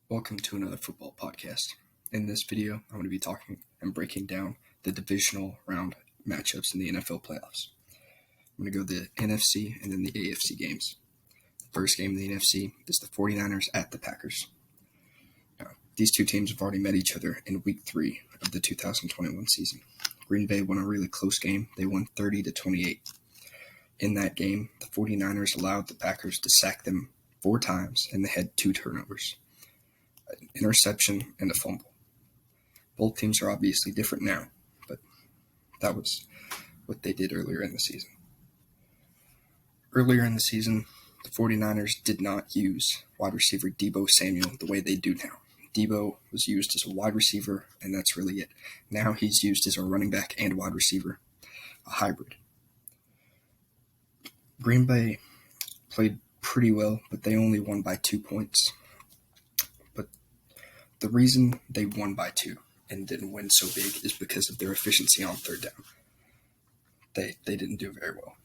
Welcome to another football podcast. In this video, I'm going to be talking and breaking down the divisional round matchups in the NFL playoffs. I'm going to go the NFC and then the AFC games. The first game in the NFC is the 49ers at the Packers. Now, these two teams have already met each other in Week 3 of the 2021 season. Green Bay won a really close game. They won 30-28. In that game, the 49ers allowed the Packers to sack them 4 times, and they had 2 turnovers. An interception and a fumble. Both teams are obviously different now, but that was what they did earlier in the season. Earlier in the season, the 49ers did not use wide receiver Deebo Samuel the way they do now. Deebo was used as a wide receiver, and that's really it. Now he's used as a running back and wide receiver, a hybrid. Green Bay played pretty well, but they only won by 2 points. The reason they won by 2 and didn't win so big is because of their efficiency on third down. They didn't do very well.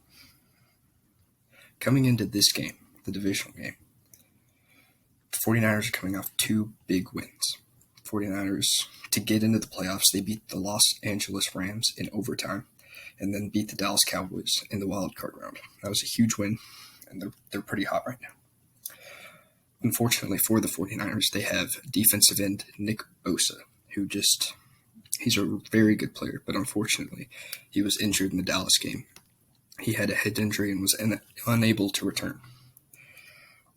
Coming into this game, the divisional game, the 49ers are coming off 2 big wins. 49ers, to get into the playoffs, they beat the Los Angeles Rams in overtime and then beat the Dallas Cowboys in the wild card round. That was a huge win, and they're pretty hot right now. Unfortunately for the 49ers, they have defensive end Nick Bosa, who he's a very good player, but unfortunately, he was injured in the Dallas game. He had a head injury and was unable to return.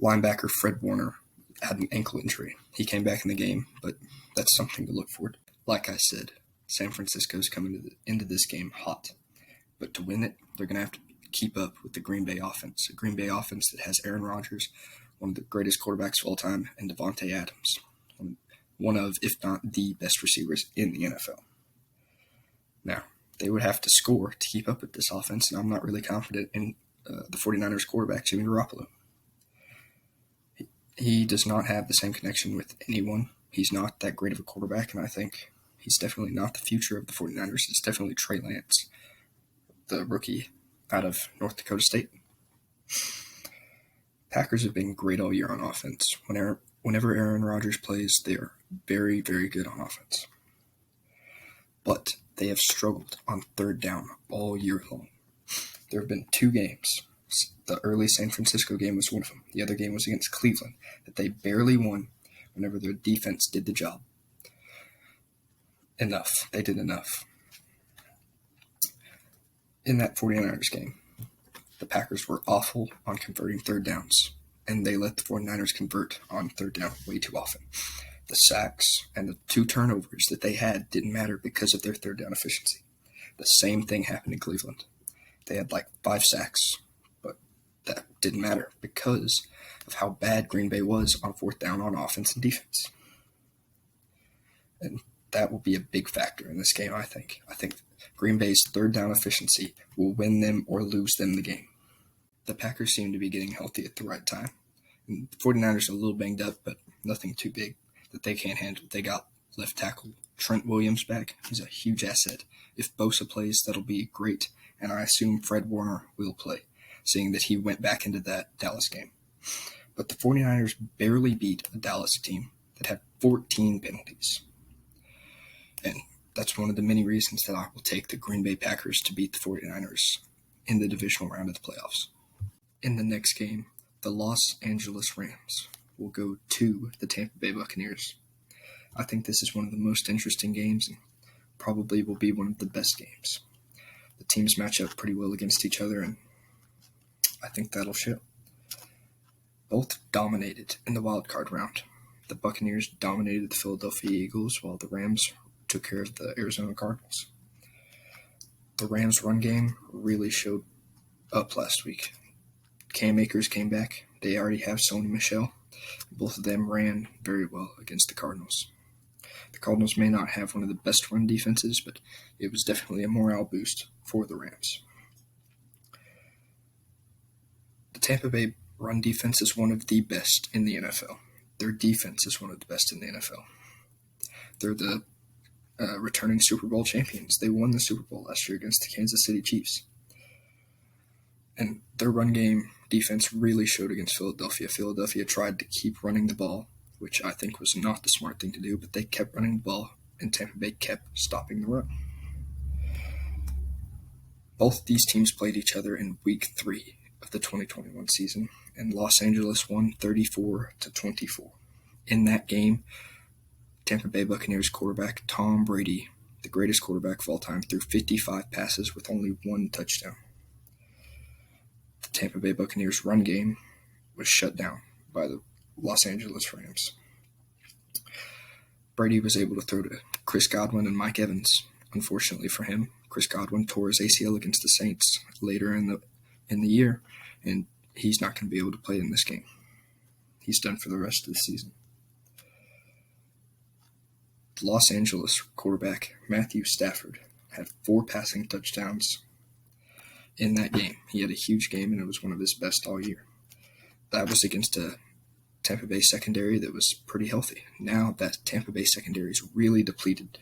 Linebacker Fred Warner had an ankle injury. He came back in the game, but that's something to look forward to. Like I said, San Francisco's coming into this game hot, but to win it, they're going to have to keep up with the Green Bay offense, a Green Bay offense that has Aaron Rodgers, one of the greatest quarterbacks of all time, and Davante Adams, one of, if not the best receivers in the NFL. Now, they would have to score to keep up with this offense, and I'm not really confident in the 49ers quarterback, Jimmy Garoppolo. He does not have the same connection with anyone. He's not that great of a quarterback, and I think he's definitely not the future of the 49ers. It's definitely Trey Lance, the rookie out of North Dakota State. Packers have been great all year on offense. Whenever Aaron Rodgers plays, they are very, very good on offense. But they have struggled on third down all year long. There have been 2 games. The early San Francisco game was one of them. The other game was against Cleveland, that they barely won whenever their defense did the job. They did enough. In that 49ers game, the Packers were awful on converting third downs, and they let the 49ers convert on third down way too often. The sacks and the 2 turnovers that they had didn't matter because of their third down efficiency. The same thing happened in Cleveland. They had 5 sacks, but that didn't matter because of how bad Green Bay was on fourth down on offense and defense. And that will be a big factor in this game, I think. I think Green Bay's third down efficiency will win them or lose them the game. The Packers seem to be getting healthy at the right time. And the 49ers are a little banged up, but nothing too big that they can't handle. They got left tackle Trent Williams back. He's a huge asset. If Bosa plays, that'll be great, and I assume Fred Warner will play, seeing that he went back into that Dallas game. But the 49ers barely beat a Dallas team that had 14 penalties. And that's one of the many reasons that I will take the Green Bay Packers to beat the 49ers in the divisional round of the playoffs. In the next game, the Los Angeles Rams will go to the Tampa Bay Buccaneers. I think this is one of the most interesting games and probably will be one of the best games. The teams match up pretty well against each other, and I think that'll show. Both dominated in the wild card round. The Buccaneers dominated the Philadelphia Eagles, while the Rams took care of the Arizona Cardinals. The Rams' run game really showed up last week. Cam Akers came back. They already have Sony Michel. Both of them ran very well against the Cardinals. The Cardinals may not have one of the best run defenses, but it was definitely a morale boost for the Rams. The Tampa Bay run defense is one of the best in the NFL. Their defense is one of the best in the NFL. They're the returning Super Bowl champions. They won the Super Bowl last year against the Kansas City Chiefs. And their run game defense really showed against Philadelphia. Philadelphia tried to keep running the ball which I think was not the smart thing to do, but they kept running the ball, and Tampa Bay kept stopping the run. Both these teams played each other in Week 3 of the 2021 season, and Los Angeles won 34-24. In that game, Tampa Bay Buccaneers quarterback Tom Brady, the greatest quarterback of all time, threw 55 passes with only 1 touchdown. The Tampa Bay Buccaneers run game was shut down by the Los Angeles Rams. Brady was able to throw to Chris Godwin and Mike Evans. Unfortunately for him, Chris Godwin tore his ACL against the Saints later in the year, and he's not going to be able to play in this game. He's done for the rest of the season. The Los Angeles quarterback Matthew Stafford had 4 passing touchdowns in that game. He had a huge game, and it was one of his best all year. That was against a Tampa Bay secondary that was pretty healthy. Now that Tampa Bay secondary is really depleted.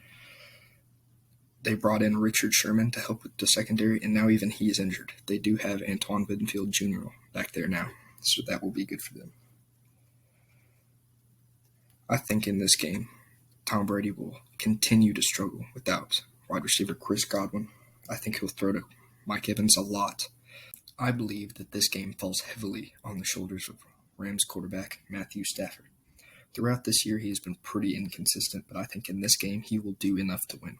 They brought in Richard Sherman to help with the secondary, and now even he is injured. They do have Antoine Winfield Jr. back there now, so that will be good for them. I think in this game, Tom Brady will continue to struggle without wide receiver Chris Godwin. I think he'll throw to Mike Evans a lot. I believe that this game falls heavily on the shoulders of Rams quarterback Matthew Stafford. Throughout this year, he has been pretty inconsistent, but I think in this game, he will do enough to win.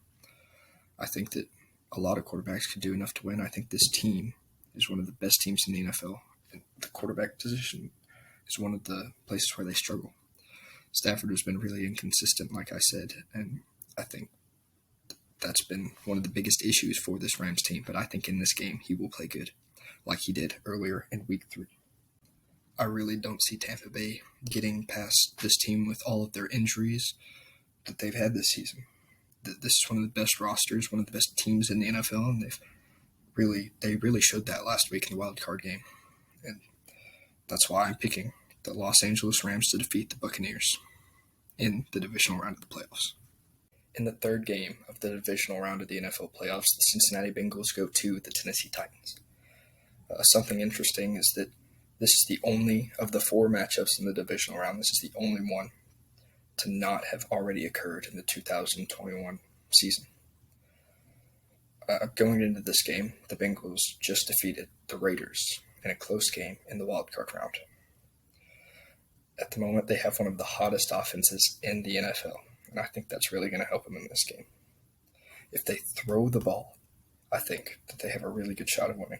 I think that a lot of quarterbacks could do enough to win. I think this team is one of the best teams in the NFL, and the quarterback position is one of the places where they struggle. Stafford has been really inconsistent, like I said, and I think that's been one of the biggest issues for this Rams team, but I think in this game he will play good, like he did earlier in Week 3. I really don't see Tampa Bay getting past this team with all of their injuries that they've had this season. This is one of the best rosters, one of the best teams in the NFL, and they really showed that last week in the wild card game. And that's why I'm picking the Los Angeles Rams to defeat the Buccaneers in the divisional round of the playoffs. In the third game of the divisional round of the NFL playoffs, the Cincinnati Bengals go to the Tennessee Titans. Something interesting is that this is the only of the 4 matchups in the divisional round. This is the only one to not have already occurred in the 2021 season. Going into this game, the Bengals just defeated the Raiders in a close game in the wildcard round. At the moment, they have one of the hottest offenses in the NFL, and I think that's really going to help them in this game. If they throw the ball, I think that they have a really good shot of winning.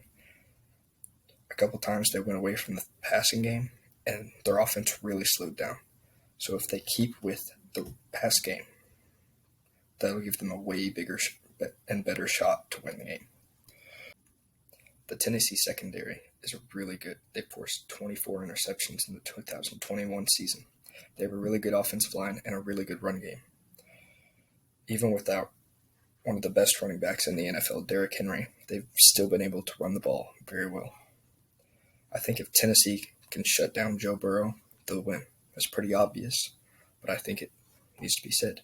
A couple times they went away from the passing game, and their offense really slowed down. So if they keep with the pass game, that'll give them a way bigger and better shot to win the game. The Tennessee secondary is really good. They forced 24 interceptions in the 2021 season. They have a really good offensive line and a really good run game. Even without one of the best running backs in the NFL, Derrick Henry, they've still been able to run the ball very well. I think if Tennessee can shut down Joe Burrow, they'll win. It's pretty obvious, but I think it needs to be said.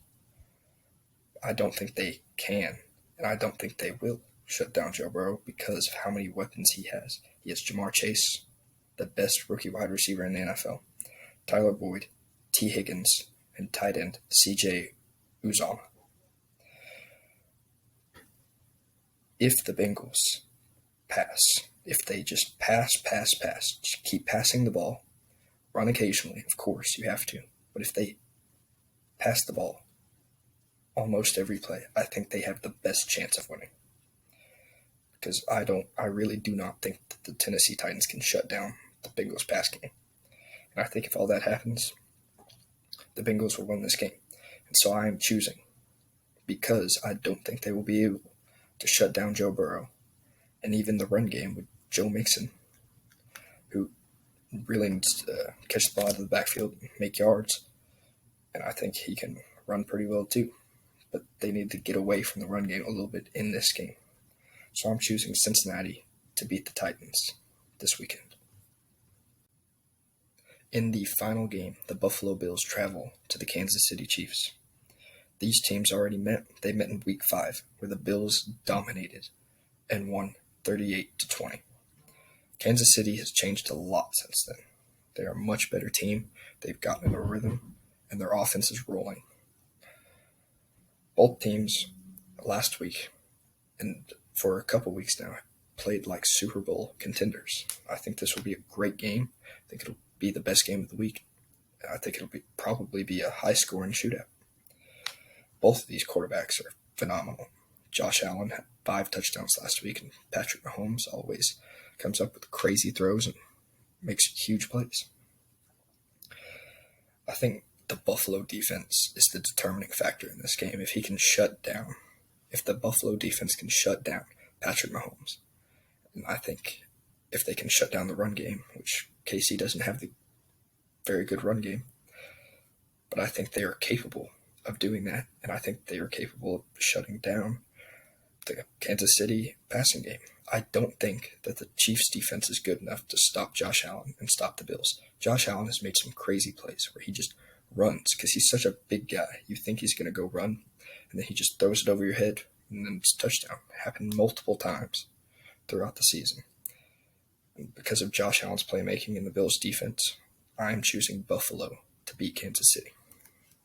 I don't think they can, and I don't think they will shut down Joe Burrow because of how many weapons he has. He has Jamar Chase, the best rookie wide receiver in the NFL, Tyler Boyd, T. Higgins, and tight end C.J. Uzomah. If the Bengals pass, if they just pass, just keep passing the ball, run occasionally, of course, you have to. But if they pass the ball almost every play, I think they have the best chance of winning. Because I really do not think that the Tennessee Titans can shut down the Bengals pass game. And I think if all that happens, the Bengals will win this game. And so I am choosing, because I don't think they will be able to shut down Joe Burrow and even the run game with Joe Mixon, who really needs to catch the ball out of the backfield and make yards. And I think he can run pretty well too. But they need to get away from the run game a little bit in this game. So I'm choosing Cincinnati to beat the Titans this weekend. In the final game, the Buffalo Bills travel to the Kansas City Chiefs. These teams already met. They met in Week 5, where the Bills dominated and won 38-20. Kansas City has changed a lot since then. They are a much better team. They've gotten in a rhythm, their offense is rolling. Both teams last week and for a couple weeks now played like Super Bowl contenders. I think this will be a great game. I think it'll be the best game of the week. I think it'll probably be a high-scoring shootout. Both of these quarterbacks are phenomenal. Josh Allen had 5 touchdowns last week, and Patrick Mahomes always comes up with crazy throws and makes huge plays. I think the Buffalo defense is the determining factor in this game. If the Buffalo defense can shut down Patrick Mahomes, and I think if they can shut down the run game, which KC doesn't have the very good run game, but I think they are capable of doing that, and I think they are capable of shutting down the Kansas City passing game. I don't think that the Chiefs' defense is good enough to stop Josh Allen and stop the Bills. Josh Allen has made some crazy plays where he just runs because he's such a big guy. You think he's going to go run, and then he just throws it over your head, and then it's a touchdown. It happened multiple times throughout the season. And because of Josh Allen's playmaking in the Bills' defense, I'm choosing Buffalo to beat Kansas City.